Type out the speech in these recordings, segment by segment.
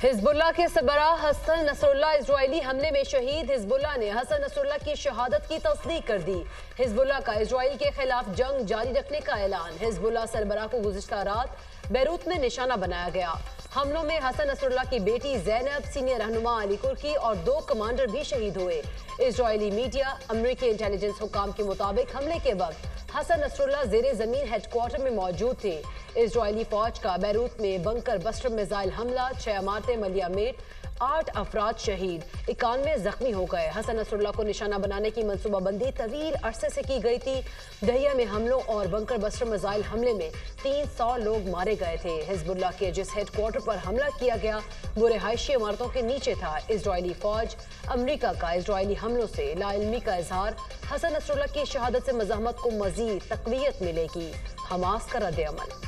Hezbollah के सरबराह Hasan Nasrallah Israeli हमले में शहीद। हिजबुल्लाह ने हसन नसरुल्लाह की शहादत की तस्दीक कर दी। हिजबुल्लाह का इजराइल के खिलाफ जंग जारी रखने का ऐलान। हिजबुल्लाह सरबराह को गुज़िश्ता रात बैरूत में निशाना बनाया गया। हमलों में हसन नसरुल्लाह की बेटी ज़ैनब, सीनियर रहनुमा अली कुर्की और 2 कमांडर भी शहीद हुए। इजरायली मीडिया अमरीकी इंटेलिजेंस हुकाम के मुताबिक हमले के वक्त हसन नसरुल्लाह ज़ेरे ज़मीन हेडक्वार्टर में मौजूद थे। इजरायली फौज का बैरूत में बंकर बस्टर मिसाइल हमला, 6 इमारतें मलियामेट, 8 अफराद शहीद, 91 जख्मी हो गए। हसन नसरुल्लाह को निशाना बनाने की मनसूबाबंदी तवील अरसे से की गई थी। दहिया में हमलों और बंकर बस्टर मिसाइल हमले में 300 लोग मारे गए थे। हिजबुल्लाह के जिस हेडक्वार्टर पर हमला किया गया वो रिहायशी इमारतों के नीचे था। इजरायली फौज अमरीका का इजरायली हमलों से लाइल्मी का इजहार। हसन नसरुल्लाह की शहादत से मज़ाहमत को मज़ीद तक़वियत मिलेगी। हमास का रद्द अमल।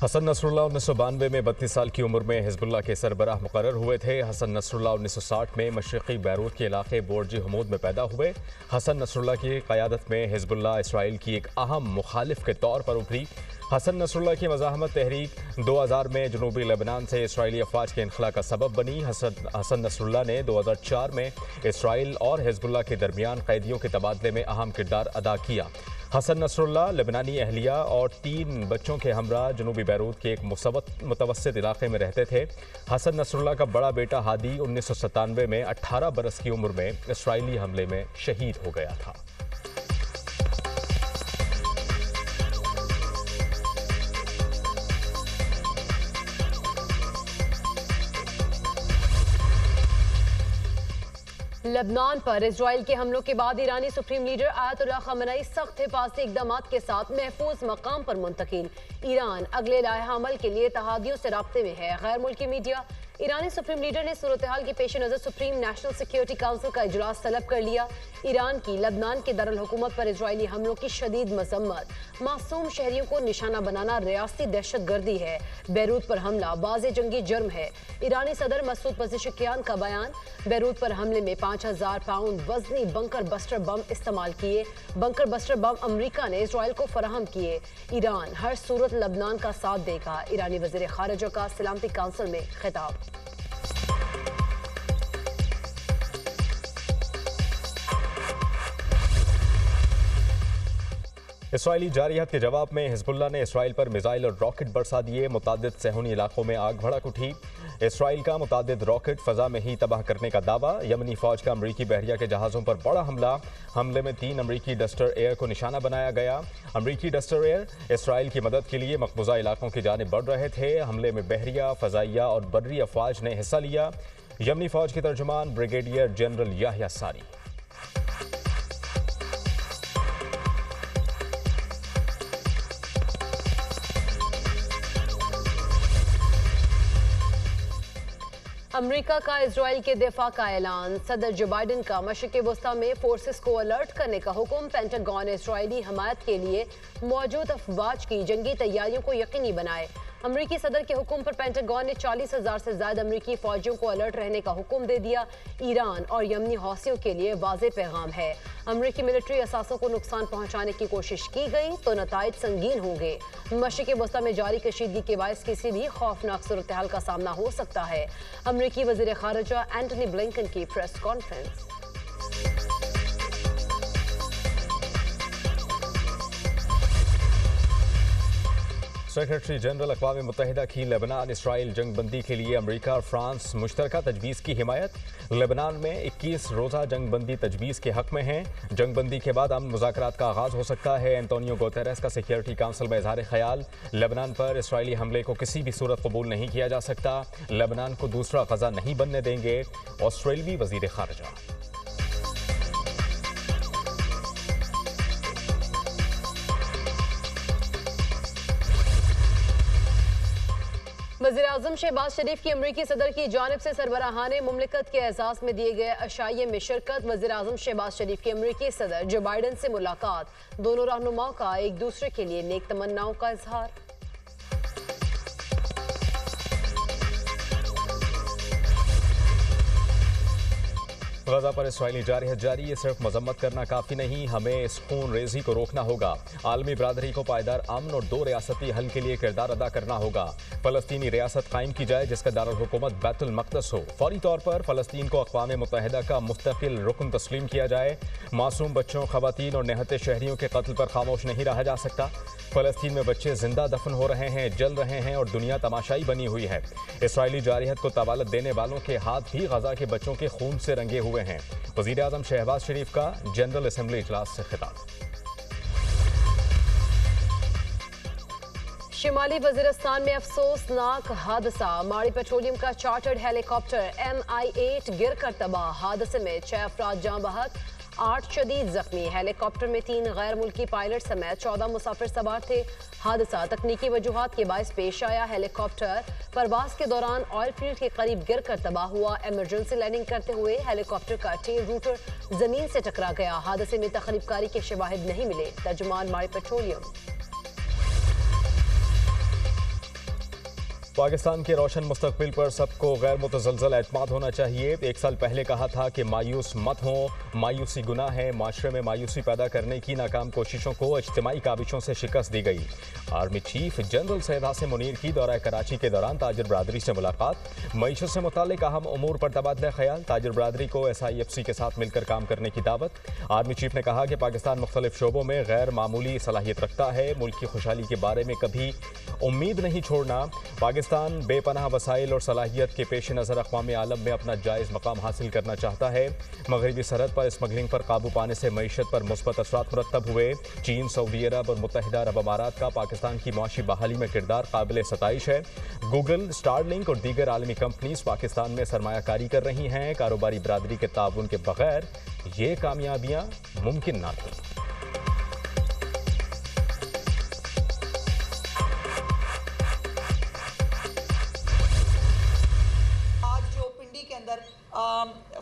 हसन नसरुल्लाह 1992 में 32 साल की उम्र में हिजबुल्लाह के सरबराह मुकर्रर हुए थे। हसन नसरुल्लाह 1960 में मशरक़ी बैरूत के इलाके बोर्जी हमूद में पैदा हुए। हसन नसरुल्लाह की क़यादत में हिजबुल्लाह इसराइल की एक अहम मुखालिफ के तौर पर उभरी। हसन नसरुल्लाह की मज़ाहमत तहरीक 2000 में जनूबी लेबनान से इसराइली अफवाज के इनखला का सबब बनी। हसन नसरुल्लाह ने 2004 में इसराइल और हिजबुल्लाह के दरमियान कैदियों के तबादले में अहम किरदार अदा किया। हसन नसरुल्लाह लेबनानी अहलिया और 3 बच्चों के हमरा जनूबी बैरूत के एक मुतवस्सित इलाके में रहते थे। हसन नसरुल्लाह का बड़ा बेटा हादी 1997 में 18 बरस की उम्र में इसराइली हमले में शहीद हो गया था। लेबनान पर इजराइल के हमलों के बाद ईरानी सुप्रीम लीडर आयतुल्लाह खamenei सख्त हिफाजती इक़दामात के साथ महफूज मकाम पर मुंतकिल। ईरान अगले लाइहा अमल के लिए इत्तेहादियों से राब्ते में है। गैर मुल्की मीडिया ईरानी सुप्रीम लीडर ने सूरत हाल के पेश नज़र सुप्रीम नेशनल सिक्योरिटी काउंसिल का इजलास तलब कर लिया। ईरान की लेबनान के दारुल हुकूमत पर इजरायली हमलों की शदीद मजम्मत। मासूम शहरियों को निशाना बनाना रियासती दहशत गर्दी है। बैरूत पर हमला वाज़े जंगी जुर्म है। ईरानी सदर मसूद पज़ेशकियान का बयान। बैरूत पर हमले में 5000 पाउंड वजनी बंकर बस्टर बम इस्तेमाल किए। बंकर बस्टर बम अमरीका ने इसराइल को फराहम किए। ईरान हर सूरत लेबनान का साथ देगा। ईरानी वज़ीर ख़ारिजा का सलामती काउंसिल में खिताब। इसराइली जारियत के जवाब में हिजबुल्लाह ने इसराइल पर मिसाइल और रॉकेट बरसा दिए। मुतादिद सेहूनी इलाकों में आग भड़क उठी। इसराइल का मुतादिद रॉकेट फ़ज़ा में ही तबाह करने का दावा। यमनी फ़ौज का अमरीकी बहरिया के जहाज़ों पर बड़ा हमला। हमले में 3 अमरीकी डस्टर एयर को निशाना बनाया गया। अमरीकी डस्टर एयर इसराइल की मदद के लिए मकबूजा इलाकों की जानिब बढ़ रहे थे। हमले में बहरिया, फ़ज़ाइया और बर्री अफवाज ने हिस्सा लिया। यमनी फ़ौज के तर्जुमान ब्रिगेडियर जनरल याहिया सारी। अमरीका का इजराइल के दिफा का ऐलान। सदर जो बाइडन का मशरिक़ वस्ता में फोर्सेस को अलर्ट करने का हुक्म। पेंटागन ने इसराइली हमायत के लिए मौजूद अफवाज की जंगी तैयारियों को यकीनी बनाए। अमरीकी सदर के हुक्म पर पेंटागन ने 40,000 से ज़्यादा अमरीकी फौजियों को अलर्ट रहने का हुक्म दे दिया। ईरान और यमनी हौसियों के लिए वाज़े पैगाम है। अमरीकी मिलिट्री असासों को नुकसान पहुंचाने की कोशिश की गई तो नताइज संगीन होंगे। मशरिक़ वस्ता में जारी कशीदगी के बायस किसी भी खौफनाक सूरत हाल का सामना हो सकता है। अमरीकी वज़ीर ख़ारिजा एंटनी ब्लिंकन की प्रेस कॉन्फ्रेंस। सेक्रेटरी जनरल अक़वाम मुत्तहिदा की लेबनान इसराइल जंग बंदी के लिए अमरीका और फ्रांस मुश्तरका तजवीज़ की हिमायत। लेबनान में 21 रोज़ा जंग बंदी तजवीज़ के हक़ में हैं। जंग बंदी के बाद अमन मुज़ाकरात का आगाज़ हो सकता है। एंटोनियो गुतेरेस का सिक्योरिटी काउंसिल में इज़हार ख़याल। लेबनान पर इसराइली हमले को किसी भी सूरत कबूल नहीं किया जा सकता। लेबनान को दूसरा ग़ज़ा नहीं बनने देंगे ऑस्ट्रेलवी वज़ीर ख़ारिजा। वज़ीर-ए-आज़म शहबाज शरीफ की अमरीकी सदर की जानिब से सरबराहाने मुमलिकत के एजाज़ में दिए गए अशाइये में शिरकत। वज़ीर-ए-आज़म शहबाज शरीफ की अमरीकी सदर जो बाइडन से मुलाकात। दोनों रहनुमाओं का एक दूसरे के लिए नेक तमन्नाओं का इजहार। गजा पर इसराइली जारहियत जारी, ये सिर्फ मजम्मत करना काफ़ी नहीं, हमें इस खून रेजी को रोकना होगा। आलमी बरादरी को पायदार अमन और 2 रियासती हल के लिए किरदार अदा करना होगा। फ़लस्तीनी रियासत कायम की जाए जिसका दारुल हुकूमत बैतुल मक़दस हो। फौरी तौर पर फ़लस्तीन को अक़वाम मुत्तहिदा का मुस्तकिल रुकन तस्लीम किया जाए। मासूम बच्चों, ख़वातीन और निहत्ते शहरियों के कत्ल पर खामोश नहीं रहा जा सकता। फ़लस्तीन में बच्चे जिंदा दफन हो रहे हैं, जल रहे हैं और दुनिया तमाशाई बनी हुई है। इसराइली जारहियत को तवालत देने वालों के हाथ भी गजा के बच्चों के खून से रंगे हुए हैं। वज़ीर आज़म शहबाज शरीफ का जनरल असम्बली इजलास से खिताब। शिमाली वजीरिस्तान में अफसोसनाक हादसा, माड़ी पेट्रोलियम का चार्टर्ड हेलीकॉप्टर MI-8 गिर कर तबाह। हादसे में 6 अफराद जाँ बहक, 8 शदीद जख्मी। हेलीकॉप्टर में 3 गैर मुल्की पायलट समेत 14 मुसाफिर सवार थे। हादसा तकनीकी वजूहात के बायस पेश आया। हेलीकॉप्टर परवाज के दौरान ऑयल फील्ड के करीब गिर कर तबाह हुआ। इमरजेंसी लैंडिंग करते हुए हेलीकॉप्टर का टेल रूटर जमीन से टकरा गया। हादसे में तखरीबकारी के शवाहिद नहीं मिले। तर्जुमान माड़ी पेट्रोलियम। पाकिस्तान के रोशन मुस्तकबिल पर सबको गैर मुतज़लज़ल एतमाद होना चाहिए। 1 साल पहले कहा था कि मायूस मत हो, मायूसी गुनाह है। माशरे में मायूसी पैदा करने की नाकाम कोशिशों को इज्तिमाई काविशों से शिकस्त दी गई। Army chief general Syed Hasim Munir की दौरा कराची के दौरान ताजिर बरादरी से मुलाकात, मईशत से मुताल्लिक अहम उमूर पर तबादला ख्याल। ताजिर बरादरी को SIFC के साथ मिलकर काम करने की दावत। आर्मी चीफ ने कहा कि पाकिस्तान मुख्तलिफ शोबों में गैर मामूली सलाहियत रखता है, मुल्क की खुशहाली के बारे में कभी उम्मीद नहीं छोड़ना। पाकिस्तान बेपनाह वसाइल और सलाहियत के पेश नज़र अक़वाम आलम में अपना जायज़ मकाम हासिल करना चाहता है। मगरबी सरहद पर स्मगलिंग पर काबू पाने से मईशत पर मुस्बत असरात मुरतब हुए। चीन, सऊदी अरब और मुत्तहिदा अरब अमारात का पाकिस्तान की मुआशी बहाली में किरदार काबिल सताइश है। गूगल, स्टारलिंक और दीगर आलमी कंपनीज पाकिस्तान में सरमायाकारी कर रही हैं। कारोबारी बरादरी के ताउन के बगैर ये कामयाबियाँ मुमकिन ना थी।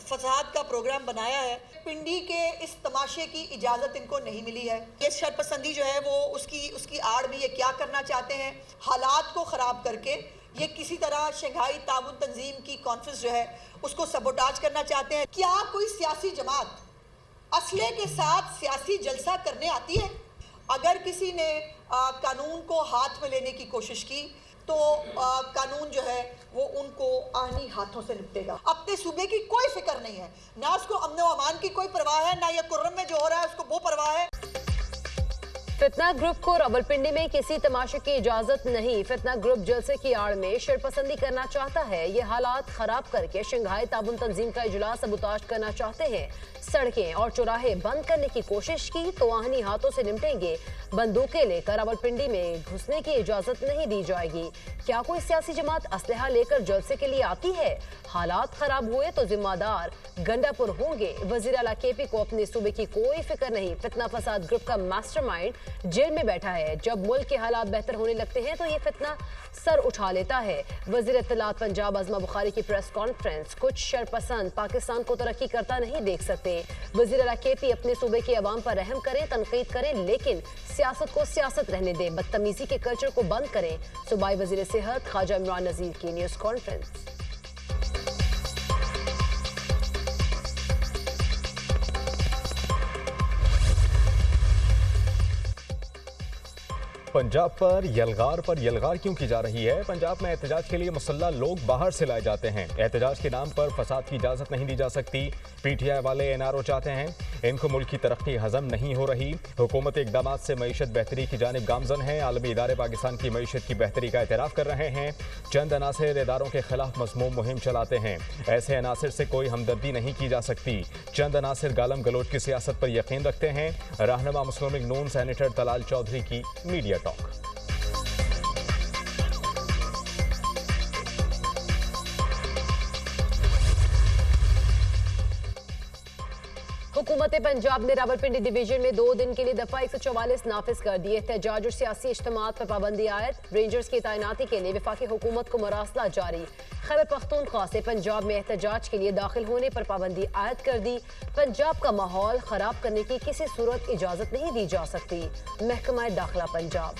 फसाद का प्रोग्राम बनाया है, पिंडी के इस तमाशे की इजाज़त इनको नहीं मिली है। ये शरपसंदी जो है वो उसकी आड़ में ये क्या करना चाहते हैं, हालात को ख़राब करके ये किसी तरह शंघाई ताउन तंजीम की कॉन्फ्रेंस जो है उसको सबोटाज करना चाहते हैं। क्या कोई सियासी जमात असले के साथ सियासी जलसा करने आती है? अगर किसी ने कानून को हाथ में लेने की कोशिश की तो कानून जो है वो उनको आहनी हाथों से निपटेगा। अपने सूबे की कोई फिक्र नहीं है, ना उसको अमन व अमान की कोई परवाह है, ना ये कुर्रम में जो हो रहा है उसको वो परवाह है। फितना ग्रुप को रावलपिंडी में किसी तमाशे की इजाजत नहीं। फितना ग्रुप जलसे की आड़ में शरपसंदी करना चाहता है। ये हालात खराब करके शंघाई ताउन तंजीम का इजलास सबूताज करना चाहते हैं। सड़कें और चौराहे बंद करने की कोशिश की तो आहनी हाथों से निपटेंगे। बंदूकें लेकर रावलपिंडी में घुसने की इजाजत नहीं दी जाएगी। क्या कोई सियासी जमात असलहा लेकर जलसे के लिए आती है? हालात खराब हुए तो जिम्मेदार गंडापुर होंगे। वजीर आला KP को अपने सूबे की कोई फिक्र नहीं। फितना फसाद ग्रुप का मास्टरमाइंड जेल में बैठा है। जब मुल्क के हालात बेहतर होने लगते हैं तो ये फितना सर उठा लेता है। वजीर इत्तलात पंजाब आजमा बुखारी की प्रेस कॉन्फ्रेंस, कुछ शरपसंद पाकिस्तान को तरक्की करता नहीं देख सकते। वजीर आला KP अपने सूबे के अवाम पर रहम करें, तनकीद करें, लेकिन सियासत को सियासत रहने दें। बदतमीजी के कल्चर को बंद करें। सूबाई वजीर सेहत ख्वाजा इमरान नज़ीर की न्यूज़ कॉन्फ्रेंस। पंजाब पर यलगार क्यों की जा रही है? पंजाब में एहतजाज के लिए मुसल्लह लोग बाहर से लाए जाते हैं। एहतजाज के नाम पर फसाद की इजाज़त नहीं दी जा सकती। PTI वाले NRO चाहते हैं। इनको मुल्क की तरक्की हजम नहीं हो रही। हुकूमत इकदाम से मईशत बेहतरी की जानिब गामजन है। आलमी इदारे पाकिस्तान की मईशत की बेहतरी का एतराफ़ कर रहे हैं। चंद अनासिर इदारों के खिलाफ मज़मूम मुहिम चलाते हैं। ऐसे अनासिर से कोई हमदर्दी नहीं की जा सकती। चंद अनासिर गालम गलोच की सियासत पर यकीन रखते हैं। रहनुमा मुस्लिम लीग नून सेनेटर तलाल चौधरी की मीडिया टॉक। हुकूमत पंजाब ने रावलपिंडी डिवीजन में 2 दिन के लिए दफा 144 नाफिज कर दिए। एहतजाज और सियासी इज्तिमात पर पाबंदी आयद। रेंजर्स की तैनाती के लिए वफाकी हुकूमत को मरासला जारी। खैबर पख्तूनख्वा से पंजाब में एहतजाज के लिए दाखिल होने पर पाबंदी आयद कर दी। पंजाब का माहौल खराब करने की किसी सूरत इजाजत नहीं दी जा सकती। महकमा दाखिला पंजाब।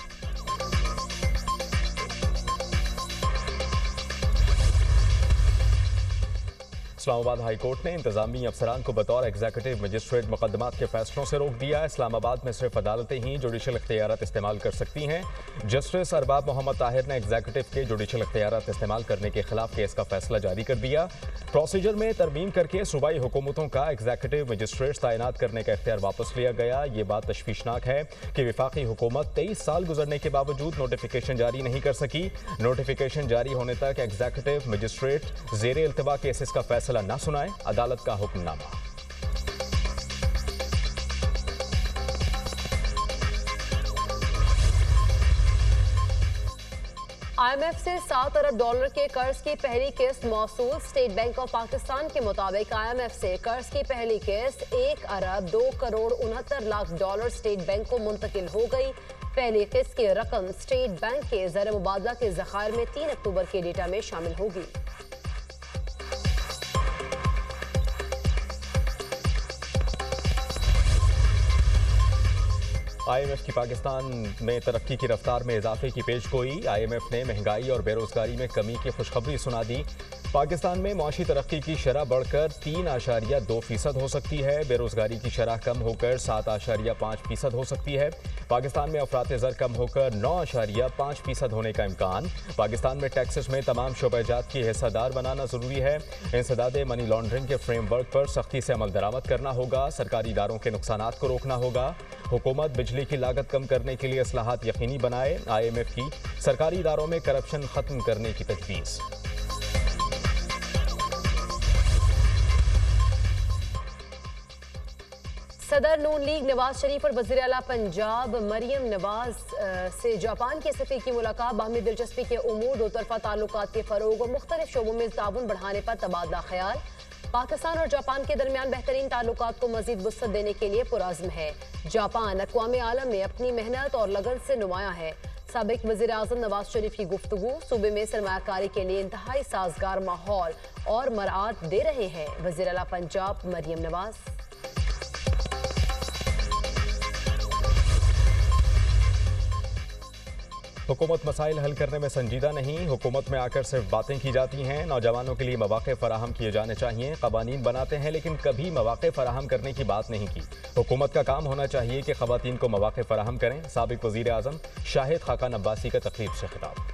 اسلام آباد ہائی کورٹ نے انتظامی افسران کو بطور ایگزیکٹو مجسٹریٹ مقدمات کے فیصلوں سے روک دیا۔ اسلام آباد میں صرف عدالتیں ہی جوڈیشل اختیارات استعمال کر سکتی ہیں۔ جسٹس ارباب محمد طاہر نے ایگزیکٹو کے جوڈیشل اختیارات استعمال کرنے کے خلاف کیس کا فیصلہ جاری کر دیا۔ پروسیجر میں ترمیم کر کے صوبائی حکومتوں کا ایگزیکٹو مجسٹریٹ تعینات کرنے کا اختیار واپس لیا گیا۔ یہ بات تشویشناک ہے کہ وفاقی حکومت 23 سال گزرنے کے باوجود نوٹیفیکیشن جاری نہیں کر سکی۔ نوٹیفیکیشن جاری ہونے تک ایگزیکٹو مجسٹریٹ زیر التوا کیسز کا فیصلہ نہ سنائے، عدالت کا حکم نامہ۔ آئی ایم ایف سے $7 ارب کے قرض کی پہلی قسط موصول۔ اسٹیٹ بینک آف پاکستان کے مطابق آئی ایم ایف سے قرض کی پہلی قسط $1 ارب 2 کروڑ 69 لاکھ اسٹیٹ بینک کو منتقل ہو گئی۔ پہلی قسط کی رقم اسٹیٹ بینک کے زر مبادلہ کے ذخائر میں 3 اکتوبر کے ڈیٹا میں شامل ہوگی۔ آئی ایم ایف کی پاکستان میں ترقی کی رفتار میں اضافے کی پیش گوئی۔ آئی ایم ایف نے مہنگائی اور بے روزگاری میں کمی کی خوشخبری سنا دی۔ پاکستان میں معاشی ترقی کی شرح بڑھ کر 3.2% ہو سکتی ہے۔ بے روزگاری کی شرح کم ہو کر 7.5% ہو سکتی ہے۔ پاکستان میں افراط زر کم ہو کر 9.5% ہونے کا امکان۔ پاکستان میں ٹیکسز میں تمام شعبہ جات کی حصہ دار بنانا ضروری ہے۔ انسداد منی لانڈرنگ کے فریم ورک پر سختی سے عمل درآمد کرنا ہوگا۔ سرکاری اداروں کے نقصانات کو روکنا ہوگا۔ حکومت بجلی کی لاگت کم کرنے کے لیے اصلاحات یقینی بنائے۔ آئی ایم ایف کی سرکاری اداروں میں کرپشن ختم کرنے کی تجویز۔ صدر نون لیگ نواز شریف اور وزیر اعلیٰ پنجاب مریم نواز سے جاپان کے سفیر کی ملاقات۔ باہمی دلچسپی کے امور، دو طرفہ تعلقات کے فروغ اور مختلف شعبوں میں تعاون بڑھانے پر تبادلہ خیال۔ پاکستان اور جاپان کے درمیان بہترین تعلقات کو مزید وسعت دینے کے لیے پرعزم ہے۔ جاپان اقوام عالم میں اپنی محنت اور لگن سے نمایاں ہے۔ سابق وزیر اعظم نواز شریف کی گفتگو صوبے میں سرمایہ کاری کے لیے انتہائی سازگار ماحول اور مرآت دے رہے ہیں۔ وزیر اعلیٰ پنجاب مریم نواز۔ حکومت مسائل حل کرنے میں سنجیدہ نہیں، حکومت میں آ کر صرف باتیں کی جاتی ہیں۔ نوجوانوں کے لیے مواقع فراہم کیے جانے چاہیے۔ قوانین بناتے ہیں لیکن کبھی مواقع فراہم کرنے کی بات نہیں کی۔ حکومت کا کام ہونا چاہیے کہ خواتین کو مواقع فراہم کریں۔ سابق وزیر اعظم شاہد خاقان عباسی کا تقریب سے خطاب۔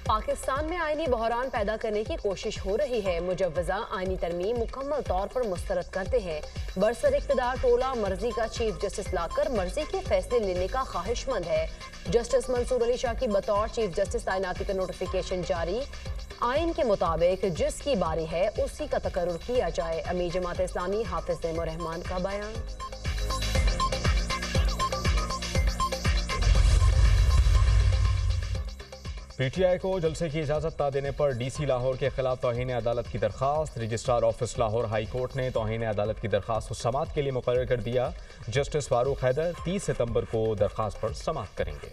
پاکستان میں آئینی بحران پیدا کرنے کی کوشش ہو رہی ہے۔ مجوزہ آئینی ترمیم مکمل طور پر مسترد کرتے ہیں۔ برسر اقتدار ٹولہ مرضی کا چیف جسٹس لا کر مرضی کے فیصلے لینے کا خواہش مند ہے۔ جسٹس منصور علی شاہ کی بطور چیف جسٹس تعیناتی کا نوٹیفیکیشن جاری۔ آئین کے مطابق جس کی باری ہے اسی کا تقرر کیا جائے۔ امیر جماعت اسلامی حافظ نعیم الرحمان کا بیان۔ پی ٹی آئی کو جلسے کی اجازت نہ دینے پر ڈی سی لاہور کے خلاف توہین عدالت کی درخواست۔ Registrar office Lahore high court نے توہین عدالت کی درخواست کو سماعت کے لیے مقرر کر دیا۔ جسٹس فاروق حیدر 30 ستمبر کو درخواست پر سماعت کریں گے۔